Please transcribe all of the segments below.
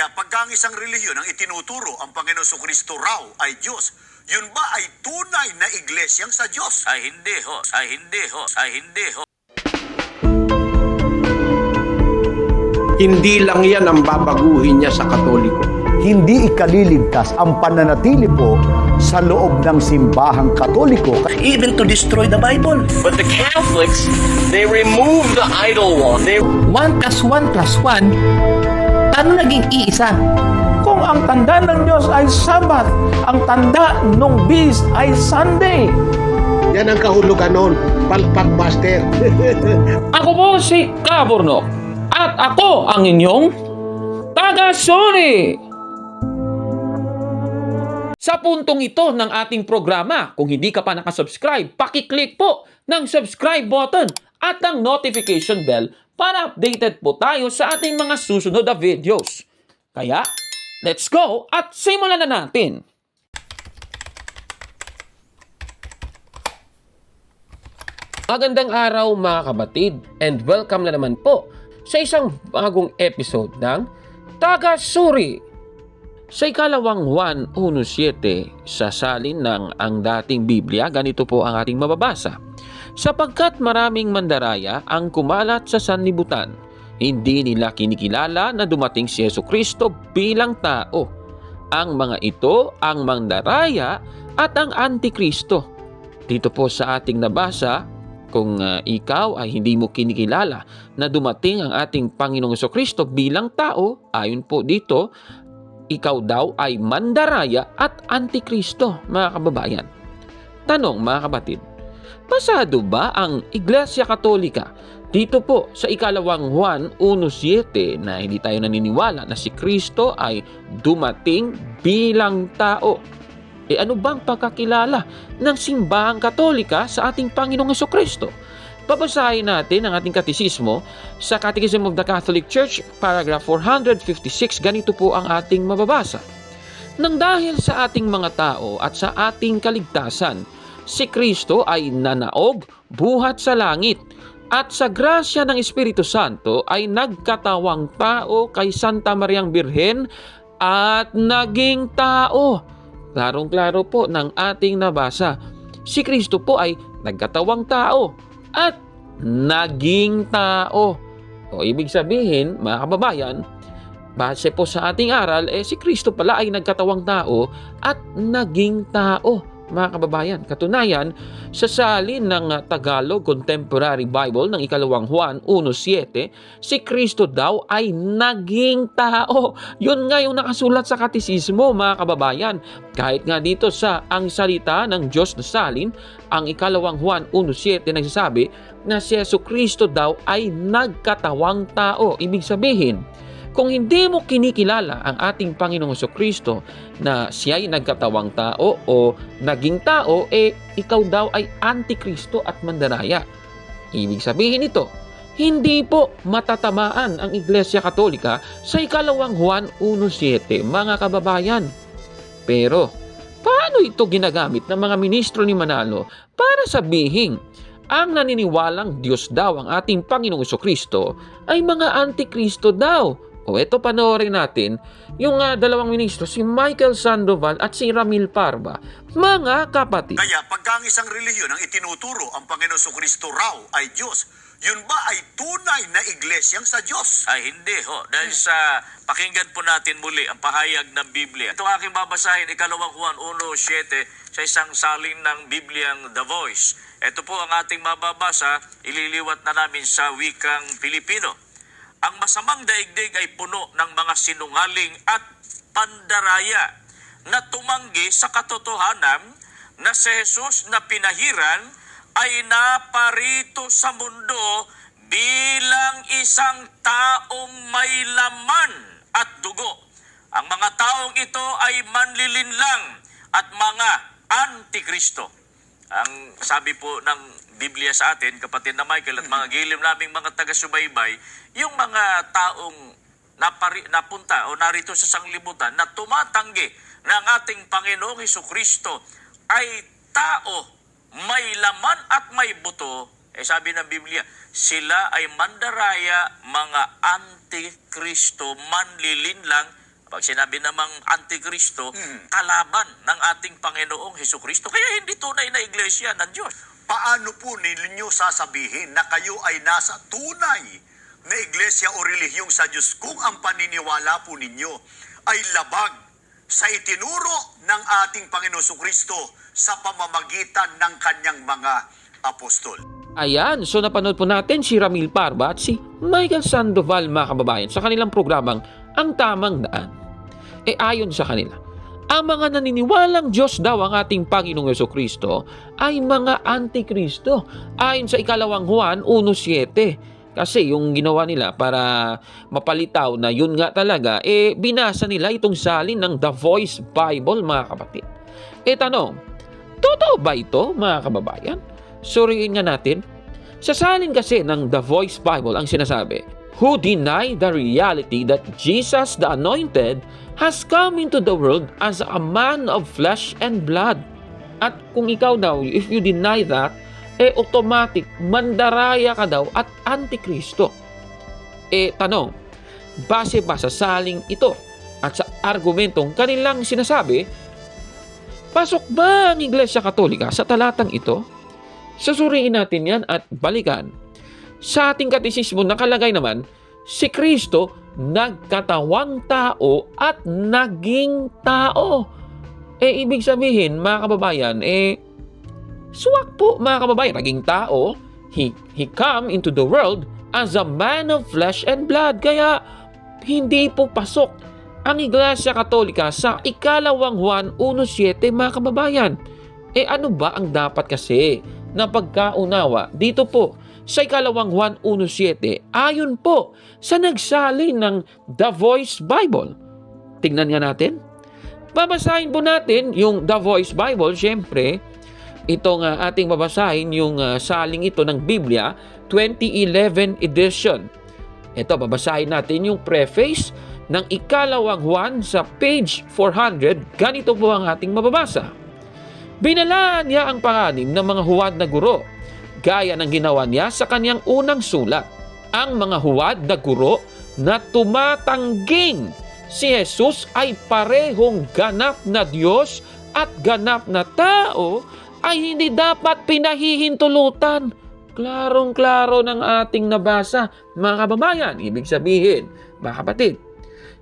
Kaya pagka ang isang relihiyon ang itinuturo ang Panginoon Kristo raw ay Diyos, yun ba ay tunay na iglesyang sa Diyos? Ay hindi ho, ay hindi ho, ay hindi ho. Hindi lang yan ang babaguhin niya sa Katoliko. Hindi ikaliligtas ang pananatili po sa loob ng simbahang Katoliko. Even to destroy the Bible. But the Catholics, they remove the idol wall. 1 + 1 + 1, paano naging iisa? Kung ang tanda ng Diyos ay Sabat, ang tanda ng Beast ay Sunday. Yan ang kahulugan nun, palpak master. Ako po si Kabornok at ako ang inyong taga-Sony. Sa puntong ito ng ating programa, kung hindi ka pa nakasubscribe, pakiclick po ng subscribe button at ang notification bell para updated po tayo sa ating mga susunod na videos. Kaya, let's go at simulan na natin! Magandang araw mga kabatid and welcome na naman po sa isang bagong episode ng Taga-Suri. Sa ikalawang Juan 1:7, sasalin ng ang dating Biblia, ganito po ang ating mababasa. Sapagkat maraming mandaraya ang kumalat sa sanlibutan, hindi nila kinikilala na dumating si Jesucristo bilang tao. Ang mga ito ang mandaraya at ang Antikristo. Dito po sa ating nabasa, kung ikaw ay hindi mo kinikilala na dumating ang ating Panginoong Jesucristo bilang tao, ayon po dito, ikaw daw ay mandaraya at Antikristo, mga kababayan. Tanong mga kapatid, pasado ba ang Iglesia Katolika dito po sa ikalawang Juan 1:7 na hindi tayo naniniwala na si Kristo ay dumating bilang tao? Ano bang pagkakilala ng simbahang Katolika sa ating Panginoong Jesucristo? Babasahin natin ang ating katisismo sa Catechism of the Catholic Church, paragraph 456. Ganito po ang ating mababasa. Nang dahil sa ating mga tao at sa ating kaligtasan, si Kristo ay nanaog buhat sa langit at sa grasya ng Espiritu Santo ay nagkatawang tao kay Santa Mariang Birhen at naging tao. Klarong-klaro po ng ating nabasa. Si Kristo po ay nagkatawang tao at naging tao. O ibig sabihin, mga kababayan, base po sa ating aral, si Kristo pala ay nagkatawang tao at naging tao. Mga kababayan, katunayan, sa salin ng Tagalog Contemporary Bible ng ikalawang Juan 1:7, si Kristo daw ay naging tao. Yun nga yung nakasulat sa katisismo, mga kababayan. Kahit nga dito sa ang salita ng Diyos na salin, ang ikalawang Juan 1:7 nagsasabi na si Jesucristo daw ay nagkatawang tao. Ibig sabihin, kung hindi mo kinikilala ang ating Panginoong Jesucristo na siya ay nagkatawang tao o naging tao, ikaw daw ay Antikristo at mandaraya. Ibig sabihin ito, hindi po matatamaan ang Iglesia Katolika sa ikalawang Juan 1:7, mga kababayan. Pero, paano ito ginagamit ng mga ministro ni Manalo para sabihin ang naniniwalang Diyos daw ang ating Panginoong Jesucristo ay mga Antikristo daw? O eto, panoorin natin yung dalawang ministro, si Michael Sandoval at si Ramil Parva. Mga kapatid. Kaya pagka ang isang relihiyon ang itinuturo ang Panginoon Kristo raw ay Diyos, yun ba ay tunay na iglesyang sa Diyos? Ay hindi ho. Dahil sa pakinggan po natin muli ang pahayag ng Biblia. Ito aking babasahin, ikalawang Juan 1:7 sa isang salin ng Bibliang The Voice. Ito po ang ating mababasa, ililiwat na namin sa wikang Pilipino. Ang masamang daigdig ay puno ng mga sinungaling at pandaraya na tumanggi sa katotohanan na si Jesus na pinahiran ay naparito sa mundo bilang isang taong may laman at dugo. Ang mga taong ito ay manlilinlang at mga Antikristo. Ang sabi po ng Biblia sa atin, kapatid na Michael at mga gilim naming mga taga-subaybay, yung mga taong napunta o narito sa sanglibutan na tumatanggi na ang ating Panginoong Hesukristo ay tao, may laman at may buto, sabi ng Biblia, sila ay mandaraya, mga Antikristo, manlilinlang Pag sinabi namang Antikristo, kalaban ng ating Panginoong Hesukristo. Kaya hindi tunay na iglesia ng Diyos. Paano po ninyo sasabihin na kayo ay nasa tunay na iglesia o relihiyong sa Diyos kung ang paniniwala po ninyo ay labag sa itinuro ng ating Panginoong Hesukristo sa pamamagitan ng kanyang mga apostol? Ayan, so napanood po natin si Ramil Parba at si Michael Sandoval, mga kababayan, sa kanilang programang Ang Tamang Daan. Ayon sa kanila, ang mga naniniwalang Diyos daw ang ating Panginoong Hesukristo ay mga Antikristo. Ayon sa ikalawang Juan 1:7. Kasi yung ginawa nila para mapalitaw na yun nga talaga, binasa nila itong salin ng The Voice Bible, mga kapatid. Tanong, totoo ba ito, mga kababayan? Suriin nga natin. Sa salin kasi ng The Voice Bible ang sinasabi, who deny the reality that Jesus the Anointed has come into the world as a man of flesh and blood. At kung ikaw daw, if you deny that, automatic, mandaraya ka daw at Antikristo. Tanong, base ba sa saling ito at sa argumentong kanilang sinasabi, pasok ba ang Iglesia Katolika sa talatang ito? Susuriin natin yan at balikan. Sa ating katisismo nakalagay naman, si Kristo nagkatawang tao at naging tao. Ibig sabihin, mga kababayan, suwak po, mga kababayan, naging tao. He come into the world as a man of flesh and blood. Kaya, hindi po pasok ang Iglesia Katolika sa ikalawang Juan 1:7, mga kababayan. Ano ba ang dapat kasi na pagkaunawa dito po sa ikalawang Juan 1:7 ayon po sa nagsalin ng The Voice Bible? Tingnan nga natin. Babasahin po natin yung The Voice Bible. Siyempre, itong ating babasahin yung saling ito ng Biblia 2011 edition. Ito, babasahin natin yung preface ng ikalawang Juan sa page 400. Ganito po ang ating mababasa. Binalaan niya ang panganim ng mga huwad na guro, gaya ng ginawa niya sa kanyang unang sulat. Ang mga huwad na guro na tumatangging si Jesus ay parehong ganap na Diyos at ganap na tao ay hindi dapat pinahihintulutan. Klarong-klaro ng ating nabasa, mga kababayan. Ibig sabihin, mga kapatid,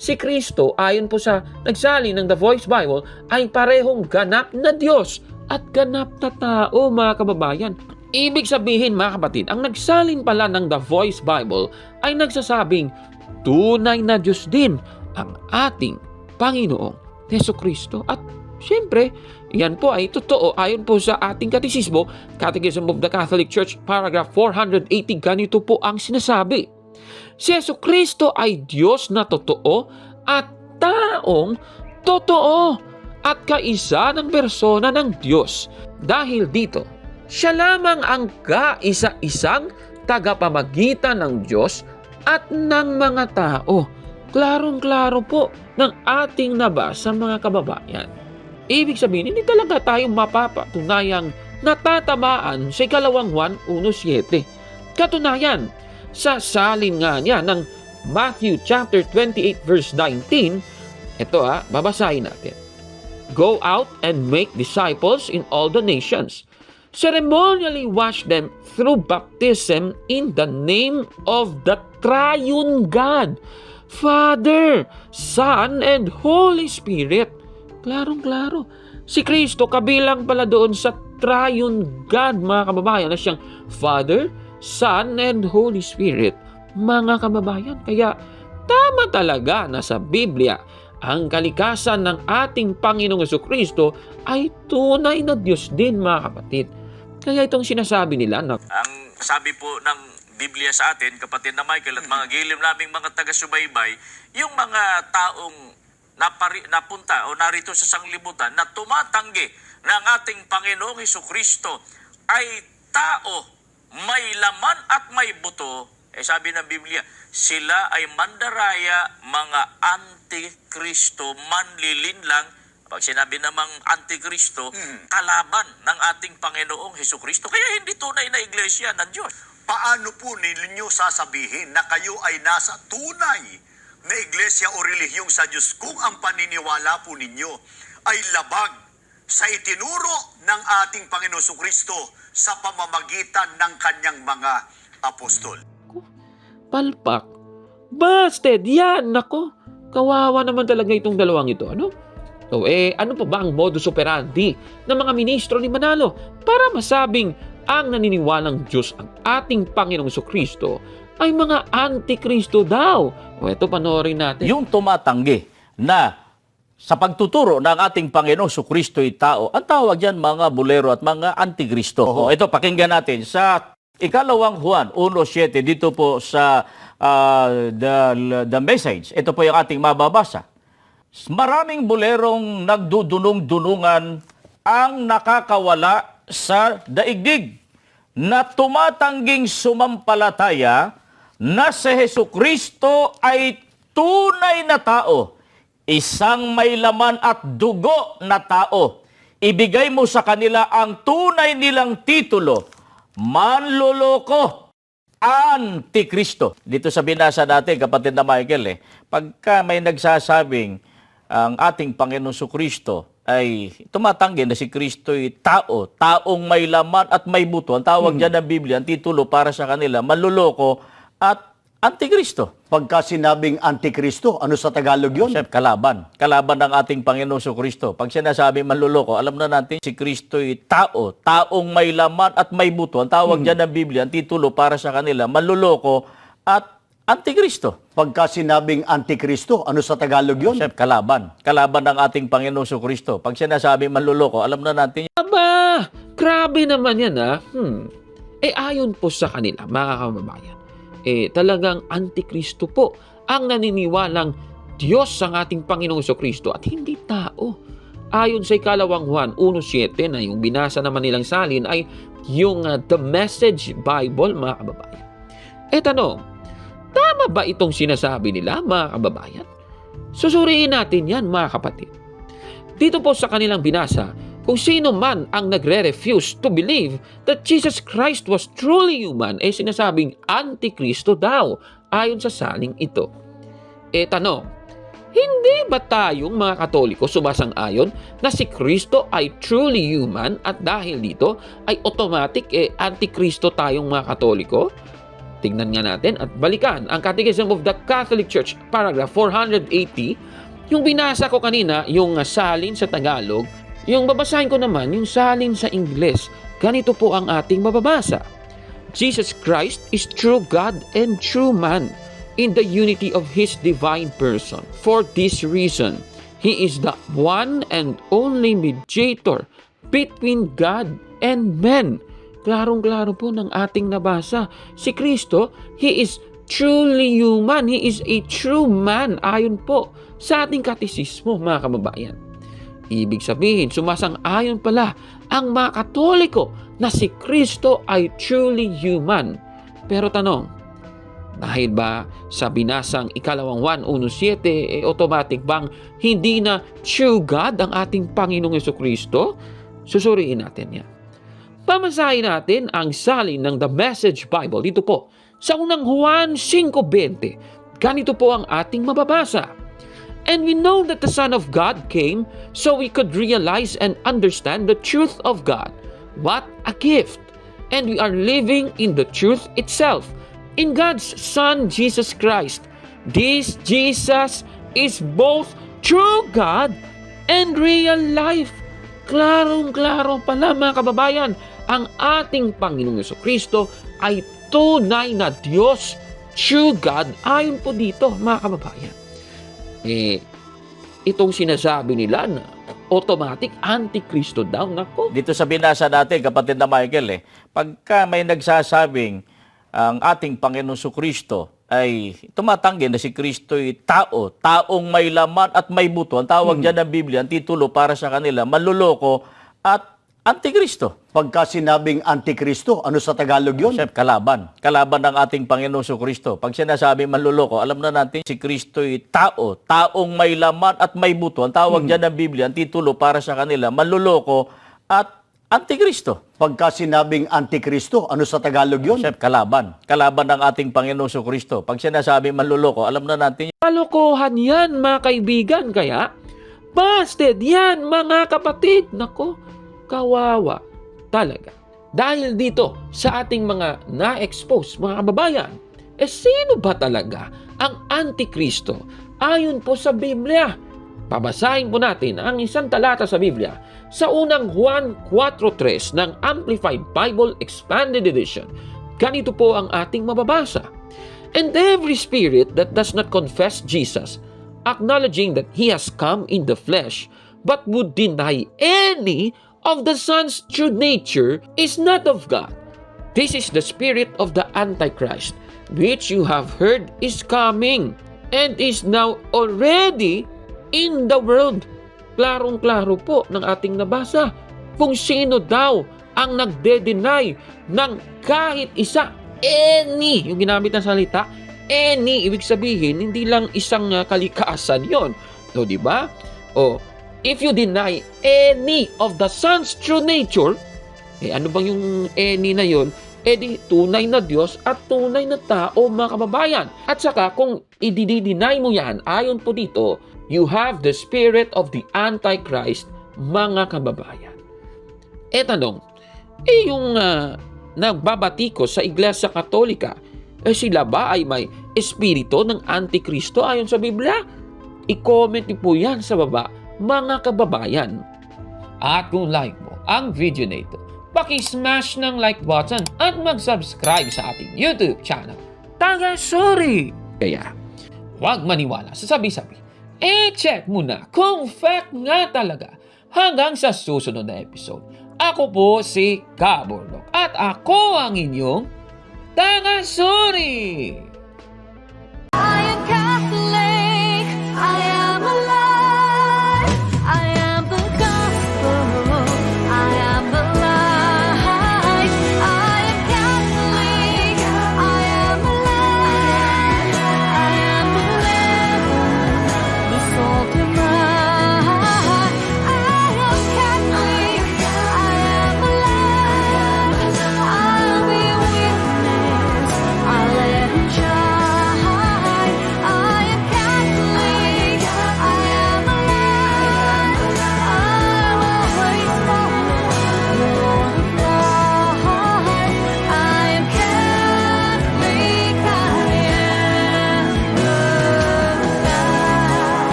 si Kristo, ayon po sa nagsali ng The Voice Bible, ay parehong ganap na Diyos at ganap na tao, mga kababayan. Ibig sabihin, mga kapatid, ang nagsalin pala ng The Voice Bible ay nagsasabing tunay na Diyos din ang ating Panginoong Hesukristo. At siyempre, yan po ay totoo ayon po sa ating katisismo, Catechism of the Catholic Church, paragraph 480, ganito po ang sinasabi. Si Hesukristo ay Diyos na totoo at taong totoo at kaisa ng persona ng Diyos. Dahil dito, siya lamang ang kaisa-isang tagapamagitan ng Diyos at ng mga tao. Klarong-klaro po ng ating nabasa, mga kababayan. Ibig sabihin, hindi talaga tayo mapapatunayang natatamaan sa ikalawang Juan 1:7. Katunayan, sa salin nga niya ng Matthew chapter 28 verse 19, ito babasahin natin. Go out and make disciples in all the nations. Ceremonially wash them through baptism in the name of the Triune God, Father, Son, and Holy Spirit. Klarong-klaro. Si Kristo kabilang pala doon sa Triune God, mga kababayan, na siyang Father, Son, and Holy Spirit. Mga kababayan, kaya tama talaga na sa Biblia, ang kalikasan ng ating Panginoong Hesukristo ay tunay na Diyos din, mga kapatid. Kaya itong sinasabi nila na Ang sabi po ng Biblia sa atin, kapatid na Michael at mga gilim naming mga taga-subaybay, yung mga taong napunta o narito sa sanglibutan na tumatanggi ng ating Panginoong Hesukristo ay tao, may laman at may buto. Sabi ng Biblia, sila ay mandaraya, mga Antikristo, manlilinlang. Pag sinabi namang Antikristo, kalaban ng ating Panginoong Hesukristo. Kaya hindi tunay na iglesia ng Diyos. Paano po ninyo sasabihin na kayo ay nasa tunay na iglesia o relihiyong sa Diyos kung ang paniniwala po ninyo ay labag sa itinuro ng ating Panginoon Kristo sa pamamagitan ng kanyang mga apostol. Palpak. Busted! Yan! Nako! Kawawa naman talaga itong dalawang ito. Ano? So, ano pa ba ang modus operandi ng mga ministro ni Manalo para masabing ang naniniwalang Diyos ang ating Panginoong Kristo ay mga antikristo daw? O ito, panoorin natin. Yung tumatanggi na sa pagtuturo ng ating Panginoong Kristo'y tao, ang tawag dyan mga bulero at mga antikristo. O, ito, pakinggan natin sa ikalawang Juan 1:7 dito po sa the message. Ito po yung ating mababasa. Maraming bulerong nagdudunong-dunungan ang nakakawala sa daigdig na tumatangging sumampalataya na si Jesucristo ay tunay na tao, isang may laman at dugo na tao. Ibigay mo sa kanila ang tunay nilang titulo, manloloko, antikristo. Dito sa binasa natin, kapatid na Michael, pagka may nagsasabing ang ating Panginoon Kristo ay tumatanggi na si Kristo'y tao, taong may laman at may buto. Ang tawag dyan ng Biblia, ang titulo para sa kanila, manloloko at antikristo. Pagka sinabing antikristo, ano sa Tagalog yun? Siyempre, kalaban. Kalaban ng ating Panginoon Kristo. Pag sinasabing manloloko, alam na natin si Kristo'y tao, taong may laman at may buto. Ang tawag dyan ng Biblia, ang titulo para sa kanila, manloloko at antikristo. Pagka sinabing antikristo, ano sa Tagalog yun? Siyempre, kalaban. Kalaban ng ating Panginoon Kristo. Pag sinasabing manloloko, alam na natin Aba! Grabe naman yan, ha? Ayon po sa kanila, mga kababayan, talagang antikristo po ang naniniwalang Diyos ang ating Panginoong Kristo at hindi tao. Ayon sa ikalawang Juan 1:7 na yung binasa naman nilang salin ay yung The Message Bible, mga kababayan. Tanong, tama ba itong sinasabi nila, mga kababayan? Susuriin natin yan, mga kapatid. Dito po sa kanilang binasa, kung sino man ang nagre-refuse to believe that Jesus Christ was truly human, sinasabing antikristo daw ayon sa saling ito. Tanong, hindi ba tayong mga Katoliko sumasang-ayon na si Kristo ay truly human at dahil dito ay automatic antikristo tayong mga Katoliko? Tingnan nga natin at balikan ang Catechism of the Catholic Church, paragraph 480. Yung binasa ko kanina, yung salin sa Tagalog, yung babasahin ko naman, yung salin sa Ingles. Ganito po ang ating mababasa. Jesus Christ is true God and true man in the unity of His divine person. For this reason, He is the one and only mediator between God and men. Klarong-klaro po ng ating nabasa. Si Kristo, He is truly human. He is a true man. Ayon po sa ating katisismo, mga kababayan. Ibig sabihin, sumasang-ayon pala ang mga Katoliko na si Kristo ay truly human. Pero tanong, dahil ba sa binasang ikalawang Juan 1:7, automatic bang hindi na true God ang ating Panginoong Kristo? Susuriin natin yan. Pamasahin natin ang salin ng The Message Bible dito po sa unang Juan 5:20. Ganito po ang ating mababasa. And we know that the Son of God came so we could realize and understand the truth of God. What a gift! And we are living in the truth itself, in God's Son, Jesus Christ. This Jesus is both true God and real life. Klarong-klaro pala, mga kababayan, ang ating Panginoong Kristo ay tunay na Diyos, true God, ayon po dito, mga kababayan. Itong sinasabi nila na automatic antikristo daw, nako. dito sa binasa natin, kapatid na Michael, pagka may nagsasabing ang ating Panginoon Kristo ay tumatanggi na si Kristo'y tao, taong may laman at may buto. Ang tawag dyan ng Biblia, ang titulo para sa kanila, manloloko at antikristo. Pagka sinabing antikristo, ano sa Tagalog yun? Siyempre, kalaban. Kalaban ng ating Panginoon Kristo. Pag sinasabi manloloko, alam na natin si Kristo'y tao, taong may laman at may buto. Ang tawag dyan ng Biblia, ang titulo para sa kanila, manloloko at Antikristo. Pagka sinabing Antikristo, ano sa Tagalog yun? Siyempre, kalaban. Kalaban ng ating Panginoong Kristo. Pag sinasabi manluloko, alam na natin Kalokohan yan, mga kaibigan. Kaya, busted yan, mga kapatid. Nako, kawawa talaga. Dahil dito, sa ating mga na-expose, mga kababayan, sino ba talaga ang Antikristo? Ayon po sa Biblia. Babasahin po natin ang isang talata sa Biblia sa unang Juan 4:3 ng Amplified Bible Expanded Edition. Ganito po ang ating mababasa. And every spirit that does not confess Jesus, acknowledging that He has come in the flesh, but would deny any of the Son's true nature, is not of God. This is the spirit of the Antichrist, which you have heard is coming, and is now already in the world. Klarong-klaro po ng ating nabasa kung sino daw ang nagde-deny ng kahit isa, any, yung ginamit na salita, any, ibig sabihin, hindi lang isang kalikasan yon. So, di ba? O, if you deny any of the Son's true nature, ano bang yung any na yon? Di tunay na Diyos at tunay na tao, mga kababayan. At saka, kung i-deny mo yan, ayon po dito, you have the spirit of the Antichrist, mga kababayan. Tanong, yung nagbabatikos sa Iglesia Katolika, sila ba ay may espiritu ng Antikristo ayon sa Biblia? I-comment niyo po yan sa baba, mga kababayan. At kung like mo ang video na ito, paki-smash ng like button at mag-subscribe sa ating YouTube channel. Taga-sorry! Kaya, huwag maniwala sa sabi-sabi. Check muna kung fact nga talaga. Hanggang sa susunod na episode. Ako po si Kaborlok at ako ang inyong taga-sorry!